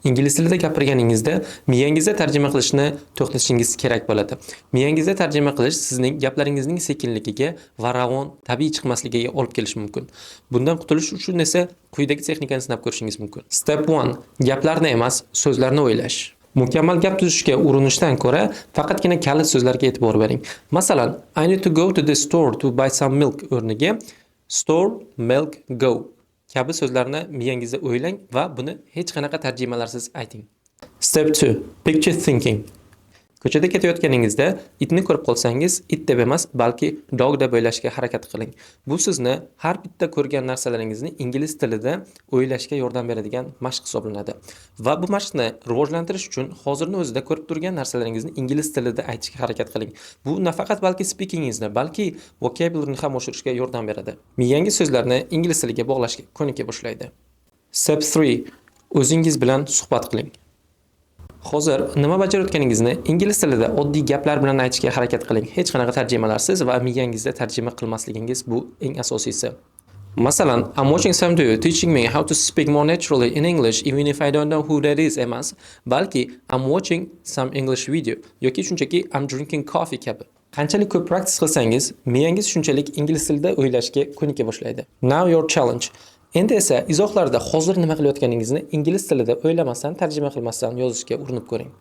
Ingliz tilida gapirganingizda miyangizda tarjima qilishni to'xtatishingiz kerak bo'ladi. Miyangizda tarjima qilish sizning gaplaringizning sekinligiga va ravon, tabiiy chiqmasligiga olib kelishi mumkin. Bundan qutulish uchun esa quyidagi texnikani sinab ko'rishingiz mumkin. Step 1. Gaplarni emas, so'zlarni o'ylash. Mukammal gap tuzishga urinishdan ko'ra faqatgina kalit so'zlarga e'tibor bering. Masalan, I need to go to the store to buy some milk o'rniga store, milk, go kabi so'zlarni miyangizda o'ylang va buni hech qanaqa tarjimalarsiz ayting. Step 2. Picture thinking. Ko'chada ketayotganingizda itni ko'rib qolsangiz, it deb emas, balki dog deb o'ylashga harakat qiling. Bu sizni har bitta ko'rgan narsalaringizni ingliz tilida o'ylashga yordam beradigan mashq hisoblanadi. Va bu mashqni rivojlantirish uchun hozirning o'zida ko'rib turgan narsalaringizni ingliz tilida aytishga harakat qiling. Bu nafaqat balki speakingingizni, balki vocabularyni ham oshirishga yordam beradi. Miyangiz so'zlarni ingliz tiliga bog'lashga ko'nika boshlaydi. Step 3. O'zingiz bilan suhbat qiling. Hozir nima bajarayotganingizni ingliz tilida oddiy gaplar bilan aytishga harakat qiling. Hech qanaqa tarjimalarsiz va miyangizda tarjima qilmasligingiz bu eng asosiysi. Masalan, I'm watching some dude teaching me how to speak more naturally in English even if I don't know who that is emas, balki I'm watching some English video yoki shunchaki I'm drinking coffee kabi. Qanchalik ko'p praktis qilsangiz, miyangiz shunchalik ingliz tilida o'ylashga ko'nika boshlaydi. Now your challenge. Endi esa izohlarda hozir nima qilayotganingizni ingliz tilida o'ylamasdan, tarjima qilmasdan yozishga urinib ko'ring.